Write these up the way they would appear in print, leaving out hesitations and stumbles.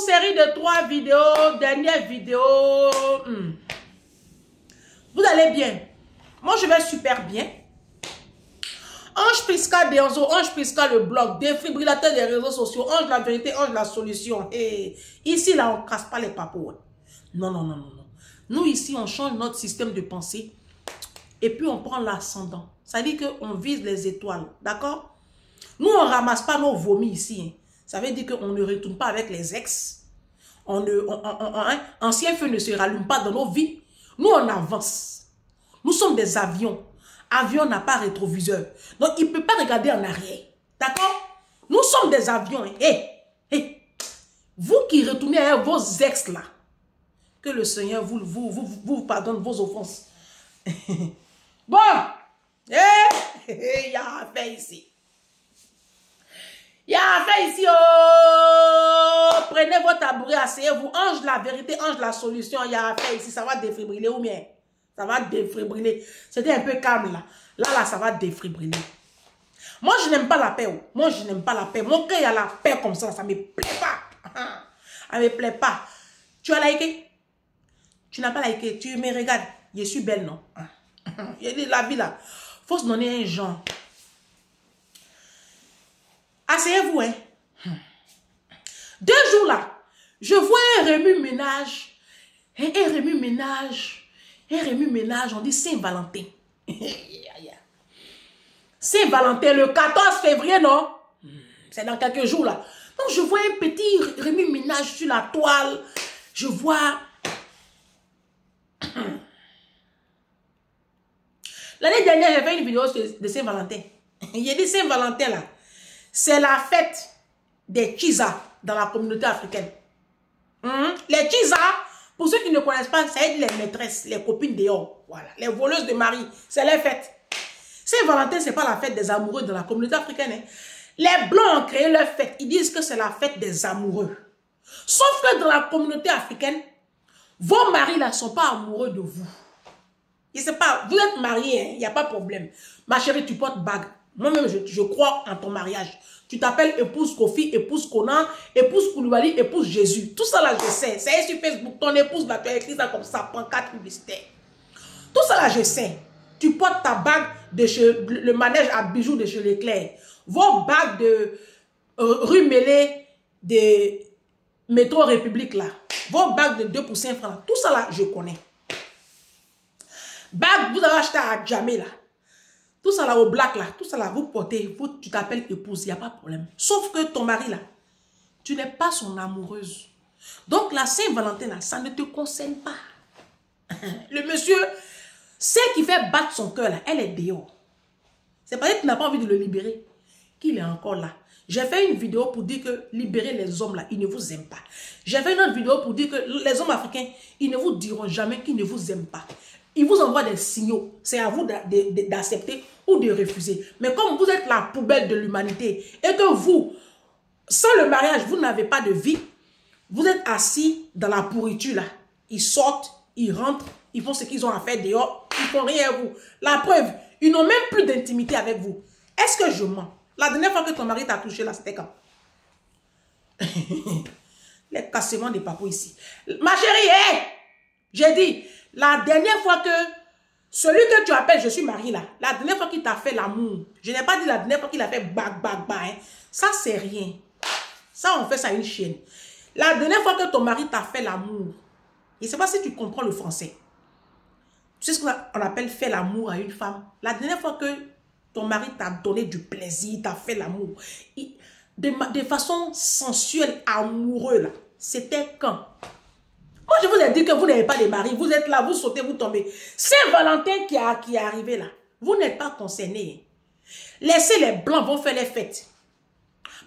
série de 3 vidéos, dernière vidéo. Vous allez bien? Moi, je vais super bien. Ange Prisca Deonzo, Ange Prisca le blog, défibrillateur des réseaux sociaux, Ange la vérité, Ange la solution. Et ici, là, on ne casse pas les papous. Non, non, non, non, non. Nous, ici, on change notre système de pensée et puis on prend l'ascendant. Ça veut dire qu'on vise les étoiles, d'accord? Nous, on ne ramasse pas nos vomis ici. Hein. Ça veut dire qu'on ne retourne pas avec les ex. Ancien feu ne se rallume pas dans nos vies. Nous, on avance. Nous sommes des avions. Avion n'a pas rétroviseur. Donc, il ne peut pas regarder en arrière. D'accord? Nous sommes des avions. Vous qui retournez à vos ex là, que le Seigneur vous pardonne vos offenses. Bon. Il y a affaire ici. Il y a affaire ici. Oh. Prenez votre tabouret, asseyez-vous. Ange la vérité, ange la solution. Il y a affaire ici. Ça va défibriller ou bien? Ça va défibriller. C'était un peu calme là. Là, ça va défibriller. Moi, je n'aime pas la paix. Oh. Moi, je n'aime pas la paix. Mon cœur, il y a la paix comme ça. Ça ne me plaît pas. Ça ne me plaît pas. Tu as liké? Tu n'as pas liké. Tu me regardes. Je suis belle, non? Il y a la vie là. Il faut se donner un genre. Asseyez-vous, hein. 2 jours là, je vois un remue-ménage. Un remue-ménage, on dit Saint-Valentin. Saint-Valentin, le 14 février, non? C'est dans quelques jours là. Donc je vois un petit remue-ménage sur la toile. Je vois... L'année dernière, j'ai fait une vidéo de Saint-Valentin. Il a dit Saint-Valentin là. C'est la fête des Tchisa dans la communauté africaine. Les Tchisa, pour ceux qui ne connaissent pas, ça aide les maîtresses, les copines dehors. Voilà, les voleuses de mari, c'est les fêtes. Saint-Valentin, ce n'est pas la fête des amoureux dans la communauté africaine. Hein. Les Blancs ont créé leur fête. Ils disent que c'est la fête des amoureux. Sauf que dans la communauté africaine, vos maris là ne sont pas amoureux de vous. Je sais pas, vous êtes mariés, il n'y a pas de problème. Ma chérie, tu portes bague. Moi-même, je crois en ton mariage. Tu t'appelles épouse Kofi, épouse Conan, épouse Koulibaly, épouse Jésus. Tout ça là, je sais. C'est sur Facebook. Ton épouse là, tu as écrit ça comme ça, pancarte publicitaire. Tout ça là, je sais. Tu portes ta bague de chez le manège à bijoux de chez Leclerc. Vos bagues de rue Mélé, de métro République là. Vos bagues de 2 pour 5 francs. Tout ça là, je connais. Bague, vous avez acheté à Djamé là. Tout ça là au black là, tout ça là, vous portez, tu t'appelles épouse, il n'y a pas de problème. Sauf que ton mari là, tu n'es pas son amoureuse. Donc la Saint-Valentin là, ça ne te concerne pas. Le monsieur, celle qui fait battre son cœur là, elle est dehors. C'est parce que tu n'as pas envie de le libérer qu'il est encore là. J'ai fait une vidéo pour dire que libérer les hommes là, ils ne vous aiment pas. J'ai fait une autre vidéo pour dire que les hommes africains, ils ne vous diront jamais qu'ils ne vous aiment pas. Ils vous envoient des signaux. C'est à vous d'accepter ou de refuser. Mais comme vous êtes la poubelle de l'humanité et que vous, sans le mariage, vous n'avez pas de vie, vous êtes assis dans la pourriture là. Ils sortent, ils rentrent, ils font ce qu'ils ont à faire dehors, ils font rien à vous. La preuve, ils n'ont même plus d'intimité avec vous. Est-ce que je mens? La dernière fois que ton mari t'a touché là, c'était quand? Les cassements des papous ici. Ma chérie, hé! J'ai dit, la dernière fois que celui que tu appelles je suis mariée là, la dernière fois qu'il t'a fait l'amour, je n'ai pas dit la dernière fois qu'il a fait bag, bag, bag, hein. Ça c'est rien. Ça on fait ça à une chienne. La dernière fois que ton mari t'a fait l'amour, je ne sais pas si tu comprends le français. Tu sais ce qu'on appelle faire l'amour à une femme. La dernière fois que ton mari t'a donné du plaisir, t'a fait l'amour, de façon sensuelle, amoureuse là, c'était quand? Moi, je vous ai dit que vous n'avez pas de mari. Vous êtes là, vous sautez, vous tombez. Saint-Valentin qui est arrivé là, vous n'êtes pas concernés. Laissez les blancs vont faire les fêtes.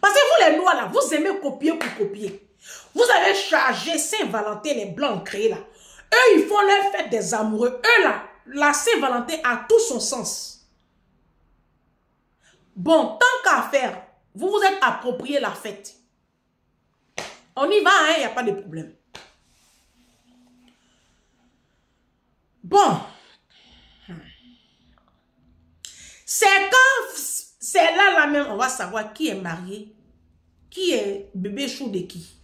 Parce que vous les noirs là, vous aimez copier pour copier. Vous avez chargé Saint-Valentin, les blancs ont créé là. Eux, ils font leur fête des amoureux. Eux là, la Saint-Valentin a tout son sens. Bon, tant qu'à faire, vous vous êtes approprié la fête. On y va, hein, il n'y a pas de problème. Bon, c'est quand, c'est là même, on va savoir qui est marié, qui est bébé chou de qui.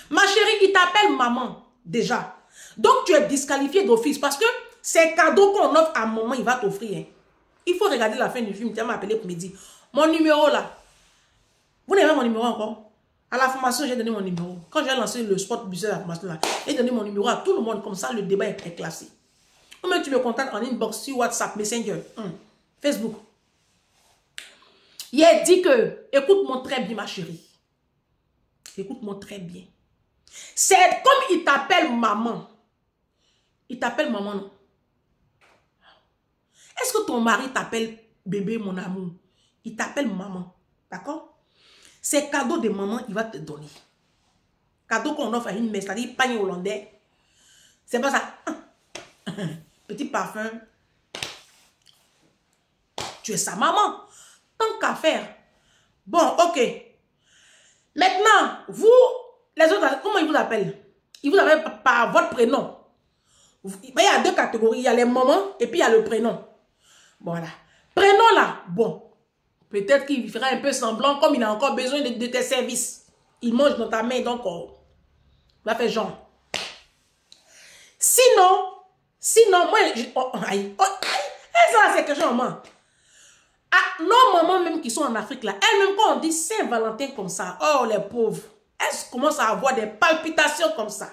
Ma chérie, il t'appelle maman, déjà. Donc, tu es disqualifié d'office parce que ces cadeaux qu'on offre à maman, il va t'offrir. Hein. Il faut regarder la fin du film. Tu m'as appelé pour me dire, mon numéro là. Vous n'avez pas mon numéro encore? À la formation, j'ai donné mon numéro. Quand j'ai lancé le spot business de la formation là, j'ai donné mon numéro à tout le monde. Comme ça, le débat est classé. Ou même tu me contactes en inbox sur WhatsApp, Messenger, Facebook. Il a dit que, écoute-moi très bien, ma chérie. Écoute-moi très bien. C'est comme il t'appelle maman. Il t'appelle maman, non? Est-ce que ton mari t'appelle bébé, mon amour? Il t'appelle maman. D'accord? C'est cadeau de maman, il va te donner. Cadeau qu'on offre à une mère, c'est-à-dire pagne hollandais. C'est pas ça. Petit parfum. Tu es sa maman. Tant qu'à faire. Bon, ok. Maintenant, vous, les autres, comment ils vous appellent? Ils vous appellent par votre prénom. Il y a deux catégories. Il y a les mamans et puis il y a le prénom. Voilà. Prénom là, bon. Peut-être qu'il fera un peu semblant comme il a encore besoin de tes services. Il mange dans ta main, donc il va faire genre. Sinon, moi, ça c'est quelque chose, moi. Ah, nos mamans même qui sont en Afrique là, elles-mêmes quand on dit Saint-Valentin comme ça, oh les pauvres, elles commencent à avoir des palpitations comme ça.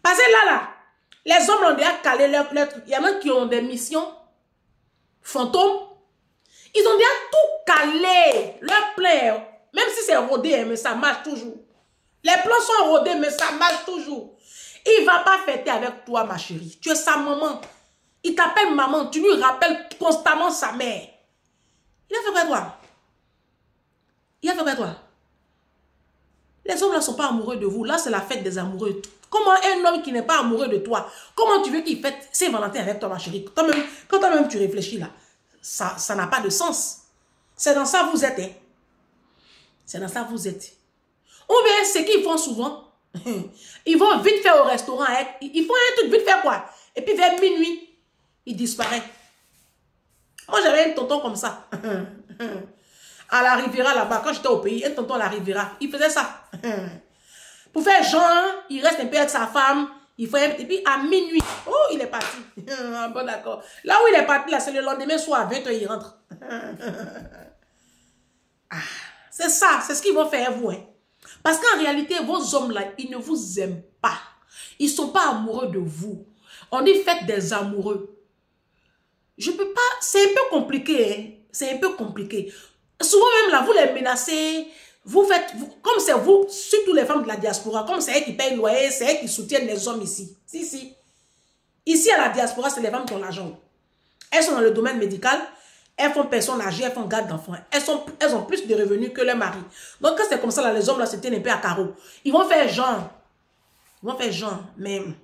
Parce que là, les hommes ont déjà calé leur truc. Il y en a qui ont des missions fantômes. Ils ont déjà tout calé, leur plein. Même si c'est rodé, mais ça marche toujours. Les plans sont rodés, mais ça marche toujours. Il ne va pas fêter avec toi, ma chérie. Tu es sa maman. Il t'appelle maman. Tu lui rappelles constamment sa mère. Il a fait quoi, toi? Il a fait quoi, toi? Les hommes là ne sont pas amoureux de vous. Là, c'est la fête des amoureux. Comment un homme qui n'est pas amoureux de toi, comment tu veux qu'il fête Saint-Valentin avec toi, ma chérie? Quand toi-même tu réfléchis là, ça n'a pas de sens. C'est dans ça que vous êtes. Hein? C'est dans ça que vous êtes. Ou bien, ce qu'ils font souvent, ils vont vite faire au restaurant. Ils font un truc vite faire quoi? Et puis vers minuit, il disparaît. Moi, j'avais un tonton comme ça. À la Riviera là-bas, quand j'étais au pays, un tonton à la Riviera, il faisait ça. Pour faire genre, il reste un peu avec sa femme. Et puis à minuit, oh, il est parti. Bon, d'accord. Là où il est parti, là, c'est le lendemain soir, à 20 h, il rentre. Ah, c'est ça, c'est ce qu'ils vont faire, vous. Hein. Parce qu'en réalité, vos hommes-là, ils ne vous aiment pas. Ils ne sont pas amoureux de vous. On dit faites des amoureux. Je peux pas, c'est un peu compliqué. Hein. C'est un peu compliqué. Souvent même là, vous les menacez. Vous faites, comme c'est vous, surtout les femmes de la diaspora, comme c'est elles qui payent le loyer, c'est elles qui soutiennent les hommes ici. Si. Ici à la diaspora, c'est les femmes qui ont l'argent. Elles sont dans le domaine médical. Elles font personne âgée, elles font garde d'enfants. Elles ont plus de revenus que leur mari. Donc, quand c'est comme ça, là, les hommes là se tiennent un peu à carreau. Ils vont faire genre. Mais il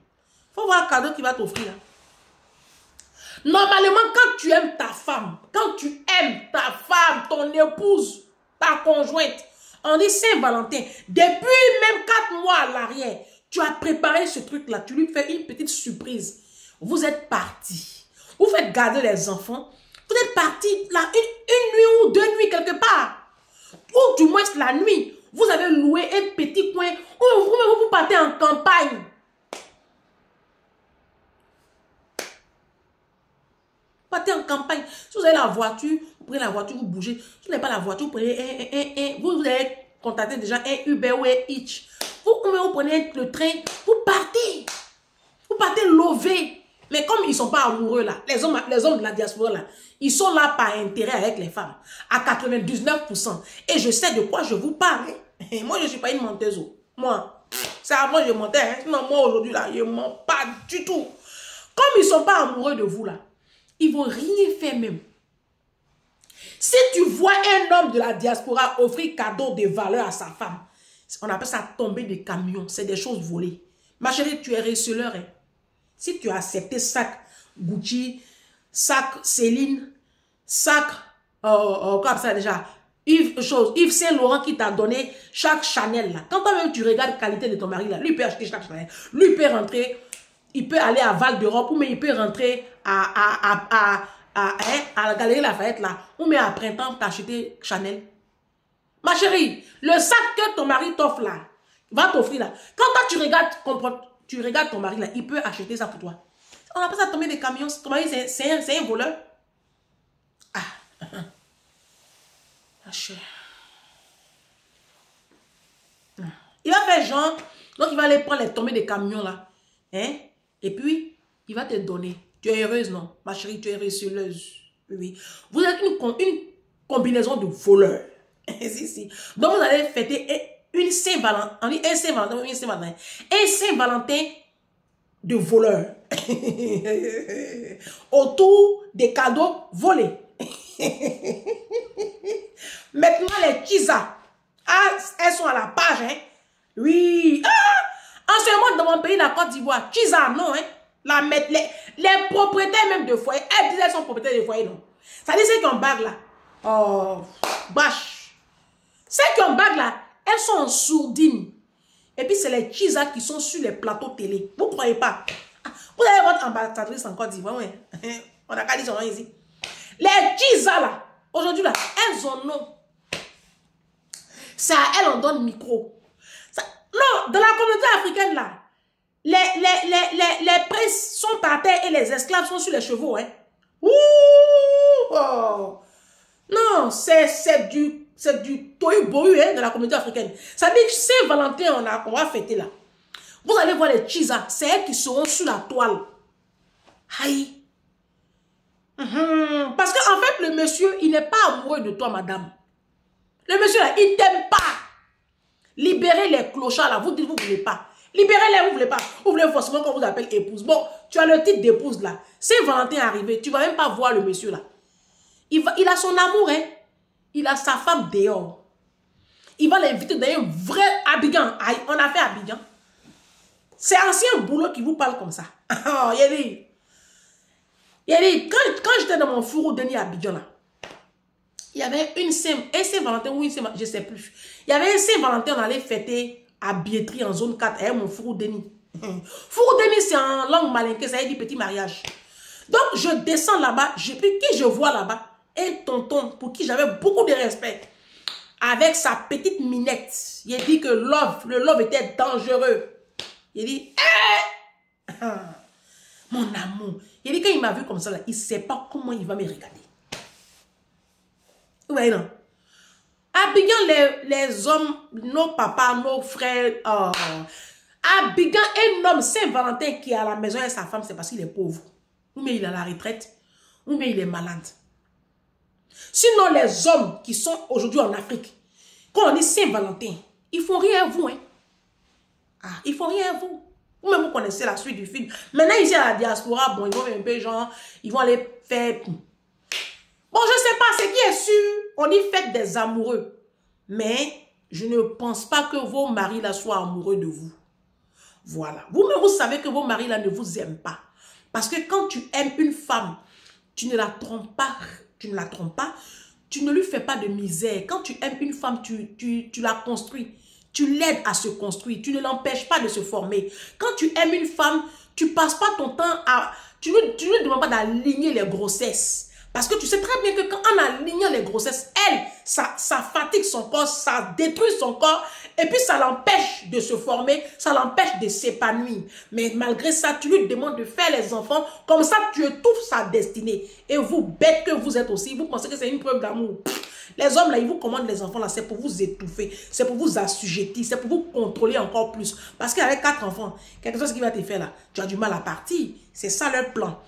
faut voir un cadeau qu'il va t'offrir. Normalement, quand tu aimes ta femme, ton épouse, ta conjointe, on dit Saint-Valentin, depuis même 4 mois à l'arrière, tu as préparé ce truc-là, tu lui fais une petite surprise. Vous êtes partis. Vous faites garder les enfants. Vous êtes parti là, une nuit ou 2 nuits quelque part. Ou du moins la nuit. Vous avez loué un petit coin. Ou vous partez en campagne. Vous partez en campagne. Si vous avez la voiture, vous prenez la voiture, vous bougez. Si vous n'avez pas la voiture, vous prenez vous avez contacté déjà un Uber ou un Hitch. Vous prenez le train, vous partez. Vous partez lever. Mais comme ils ne sont pas amoureux là, les hommes de la diaspora là, ils sont là par intérêt avec les femmes. À 99%. Et je sais de quoi je vous parle. Hein. Moi, je ne suis pas une menteuse. Moi, c'est avant je mentais. Hein. Sinon, moi aujourd'hui là, je ne mens pas du tout. Comme ils ne sont pas amoureux de vous là, ils ne vont rien faire même. Si tu vois un homme de la diaspora offrir cadeau de valeur à sa femme, on appelle ça tomber des camions. C'est des choses volées. Ma chérie, tu es receleur. Hein. Si tu as accepté sac Gucci, sac Céline, sac, comme ça déjà, Yves Saint-Laurent qui t'a donné chaque Chanel là. Quand toi-même tu regardes la qualité de ton mari là, lui peut acheter chaque Chanel. Lui peut rentrer, il peut aller à Val d'Europe ou mais il peut rentrer à la Galerie Lafayette là, ou mais à Printemps t'acheter Chanel. Ma chérie, le sac que ton mari t'offre là, Va t'offrir là. Quand toi, tu regardes ton mari là, il peut acheter ça pour toi. On appelle ça tomber des camions. Ton mari, c'est un voleur. Ah. Ah, cher. Il va faire genre, donc il va aller prendre les tombées des camions là. Hein? Et puis, il va te donner. Tu es heureuse, non? Ma chérie, tu es réusseuse. Oui. Vous êtes une combinaison de voleurs. Si. Donc vous allez fêter une Saint-Valentin. On dit un Saint-Valentin, un Saint-Valentin. Un Saint-Valentin de voleurs. Autour des cadeaux volés. Maintenant, les Chiza, elles sont à la page, hein? Oui. Ah! En ce moment, dans mon pays, la Côte d'Ivoire, Chiza, non, hein? Les propriétaires même de foyer, elles disent qu'elles sont propriétaires de foyer, non? Ça dit ceux qui ont bague là. Oh, bâche. Ceux qui ont bague là, elles sont en sourdine. Et puis, c'est les Chiza qui sont sur les plateaux télé. Vous ne croyez pas? Vous avez votre ambassadrice en Côte d'Ivoire, oui. On a qu'à dire son nom ici. Les Chiza là, aujourd'hui là, elles ont nom. C'est à elles on donne micro. Non, dans la communauté africaine là, les princes sont par terre et les esclaves sont sur les chevaux, hein. Ouh, oh. Non, c'est du tohu-bohu, hein, de la communauté africaine. Ça dit que Saint-Valentin, on va fêter là. Vous allez voir les Chiza, c'est elles qui seront sur la toile. Aïe. Parce qu'en fait, le monsieur, il n'est pas amoureux de toi, madame. Le monsieur là, il t'aime pas. Libérez les clochards là, vous dites vous ne voulez pas. Libérez-les, vous ne voulez pas. Vous voulez forcément qu'on vous appelle épouse. Bon, tu as le titre d'épouse là. Saint-Valentin est arrivé, tu ne vas même pas voir le monsieur là. Il a son amour, hein. Il a sa femme dehors. Il va l'inviter dans un vrai Abidjan. On a fait Abidjan. C'est ancien boulot qui vous parle comme ça. Oh, il dit, quand j'étais dans mon fourreau Denis à Abidjan là, il y avait un Saint-Valentin ou une Saint-Valentin, je ne sais plus. Il y avait un Saint-Valentin, on allait fêter à Biétry en zone 4, avec mon fourreau Denis. Fourreau Denis, c'est en langue malinquée, ça veut dire petit mariage. Donc, je descends là-bas, qui je vois là-bas? Un tonton pour qui j'avais beaucoup de respect. Avec sa petite minette. Il a dit que le love était dangereux. Il a dit, mon amour. Il a dit, quand il m'a vu comme ça, là, il ne sait pas comment il va me regarder. Oui, non. Abidjan, les hommes, nos papas, nos frères, Abidjan, un homme Saint-Valentin qui est à la maison avec sa femme, c'est parce qu'il est pauvre. Ou bien il est à la retraite, ou bien il est malade. Sinon, les hommes qui sont aujourd'hui en Afrique, quand on dit Saint-Valentin, ils font rien à vous, hein. Ah, ils font rien à vous. Vous-même, vous connaissez la suite du film. Maintenant, ici à la diaspora, bon, ils vont un peu genre, ils vont aller faire... Bon, je ne sais pas, ce qui est sûr, on dit fête des amoureux. Mais je ne pense pas que vos maris là soient amoureux de vous. Voilà. Vous-même, vous savez que vos maris là ne vous aiment pas. Parce que quand tu aimes une femme, tu ne la trompes pas, tu ne lui fais pas de misère. Quand tu aimes une femme, tu la construis. Tu l'aides à se construire. Tu ne l'empêches pas de se former. Quand tu aimes une femme, tu ne passes pas ton temps à... Tu ne lui demandes pas d'aligner les grossesses. Parce que tu sais très bien que quand on aligne les grossesses, elle, ça fatigue son corps, ça détruit son corps, et puis ça l'empêche de se former, ça l'empêche de s'épanouir. Mais malgré ça, tu lui demandes de faire les enfants, comme ça tu étouffes sa destinée. Et vous, bêtes que vous êtes aussi, vous pensez que c'est une preuve d'amour. Les hommes là, ils vous commandent les enfants là, c'est pour vous étouffer, c'est pour vous assujettir, c'est pour vous contrôler encore plus. Parce qu'avec 4 enfants, quelque chose qui va te faire là, tu as du mal à partir. C'est ça leur plan.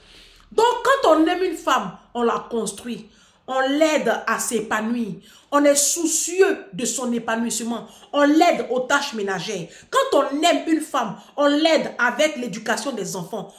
Donc, quand on aime une femme, on la construit, on l'aide à s'épanouir, on est soucieux de son épanouissement, on l'aide aux tâches ménagères. Quand on aime une femme, on l'aide avec l'éducation des enfants.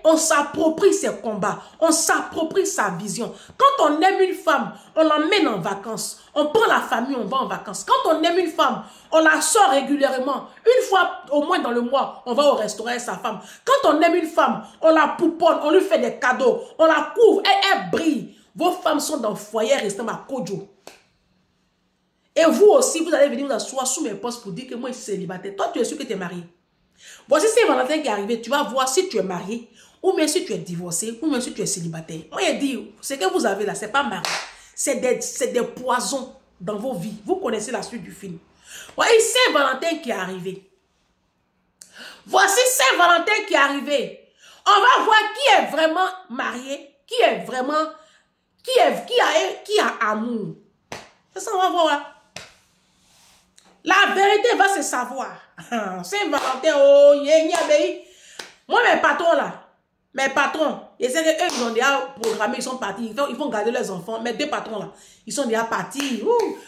On s'approprie ses combats, on s'approprie sa vision. Quand on aime une femme, on l'emmène en vacances. On prend la famille, on va en vacances. Quand on aime une femme, on la sort régulièrement. Une fois au moins dans le mois, on va au restaurant avec sa femme. Quand on aime une femme, on la pouponne, on lui fait des cadeaux, on la couvre, elle brille. Vos femmes sont dans le foyer restant à Kodjo. Et vous aussi, vous allez venir vous asseoir sous mes postes pour dire que moi je suis célibataire. Toi, tu es sûr que tu es marié. Voici Saint-Valentin qui est arrivé, tu vas voir si tu es marié, ou même si tu es divorcé, ou même si tu es célibataire. Moi, je dis, ce que vous avez là, ce n'est pas marié. C'est des poisons dans vos vies. Vous connaissez la suite du film. Voyez Saint-Valentin qui est arrivé. Voici Saint-Valentin qui est arrivé. On va voir qui est vraiment marié, qui est vraiment, qui a amour. C'est ça, on va voir là. La vérité va se savoir. Saint-Valentin, oh, moi, mes patrons, et c'est eux qui ont déjà programmé, ils sont partis, ils vont garder leurs enfants. Mes deux patrons là, ils sont déjà partis.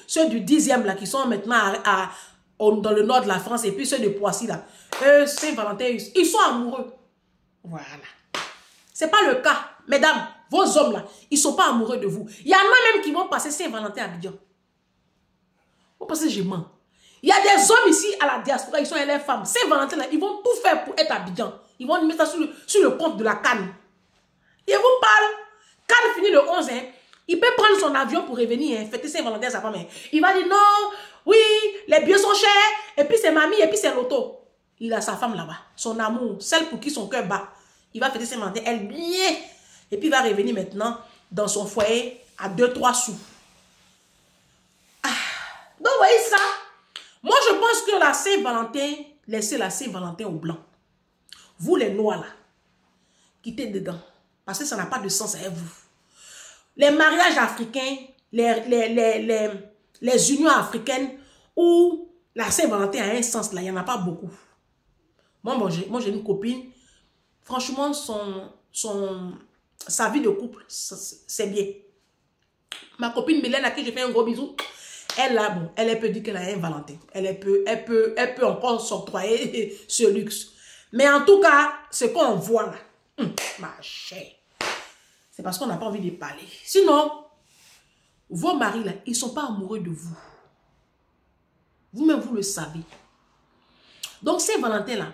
Ceux du 10e là, qui sont maintenant dans le nord de la France, et puis ceux de Poissy là. Saint-Valentin, ils sont amoureux. Voilà. C'est pas le cas. Mesdames, vos hommes là, ils sont pas amoureux de vous. Il y en a même qui vont passer Saint-Valentin à Abidjan. Vous pensez que je mens? Il y a des hommes ici à la diaspora, ils sont les femmes. Saint-Valentin là, ils vont tout faire pour être à Abidjan. Ils vont mettre ça sur le compte de la Cannes. Et vous parle, Cannes finit le 11, hein, il peut prendre son avion pour revenir, hein, fêter Saint-Valentin à sa femme. Hein. Il va dire non, oui, les billets sont chers, et puis c'est mamie, et puis c'est l'auto. Il a sa femme là-bas, son amour, celle pour qui son cœur bat. Il va fêter Saint-Valentin, elle bien. Et puis il va revenir maintenant dans son foyer à 2-3 sous. Ah. Donc vous voyez ça? Moi je pense que la Saint-Valentin, laissez la Saint-Valentin au blanc. Vous les noirs là, quittez dedans. Parce que ça n'a pas de sens avec vous. Les mariages africains, les unions africaines où la Saint-Valentin a un sens là, il n'y en a pas beaucoup. Moi j'ai une copine, franchement, sa vie de couple, c'est bien. Ma copine Mylène, à qui je fais un gros bisou, elle peut dire qu'elle a un Valentin. Elle peut encore s'octroyer ce luxe. Mais en tout cas, ce qu'on voit là, ma chère, c'est parce qu'on n'a pas envie de parler. Sinon, vos maris là, ils ne sont pas amoureux de vous. Vous-même, vous le savez. Donc, Saint-Valentin là,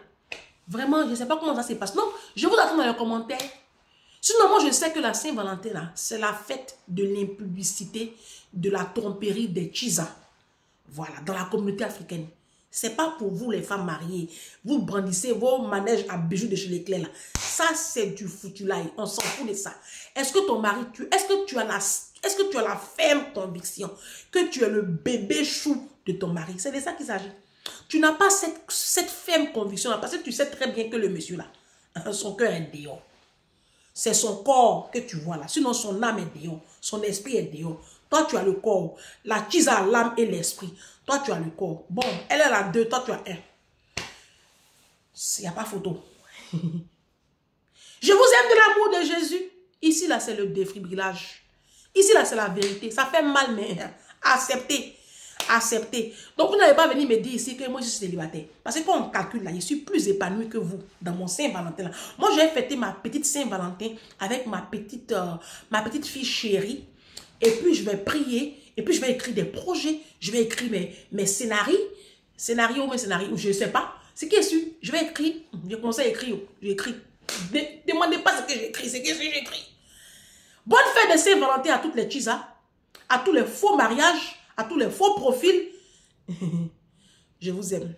vraiment, je ne sais pas comment ça se passe. Non, je vous attends dans les commentaires. Sinon, moi, je sais que la Saint-Valentin, là, c'est la fête de l'impudicité, de la tromperie des Tchisa. Voilà, dans la communauté africaine. C'est pas pour vous, les femmes mariées. Vous brandissez vos manèges à bijoux de chez Leclerc, là. Ça, c'est du foutulail. On s'en fout de ça. Est-ce que ton mari, est-ce que tu as la ferme conviction que tu es le bébé chou de ton mari? C'est de ça qu'il s'agit. Tu n'as pas cette ferme conviction-là, parce que tu sais très bien que le monsieur là, son cœur est dehors. C'est son corps que tu vois là. Sinon, son âme est dehors. Son esprit est dehors. Toi, tu as le corps. La Tchisa a l'âme et l'esprit. Toi, tu as le corps. Bon, elle a 2, toi, tu as 1. Il n'y a pas photo. Je vous aime de l'amour de Jésus. Ici, là, c'est le défibrillage. Ici, là, c'est la vérité. Ça fait mal, mais acceptez. Acceptez. Donc, vous n'allez pas venir me dire ici que moi, je suis célibataire. Parce que quand on calcule là, je suis plus épanouie que vous dans mon Saint-Valentin là. Moi, j'ai fêté ma petite Saint-Valentin avec ma petite fille chérie. Et puis, je vais prier. Et puis, je vais écrire des projets. Je vais écrire mes scénarios. Scénario, je ne sais pas. Ce qui est sûr, je vais écrire. Je commence à écrire. J'écris. Ne demandez pas ce que j'écris. C'est ce que j'écris. Bonne fête de Saint-Valentin à toutes les Tchisa. À tous les faux mariages. À tous les faux profils. Je vous aime.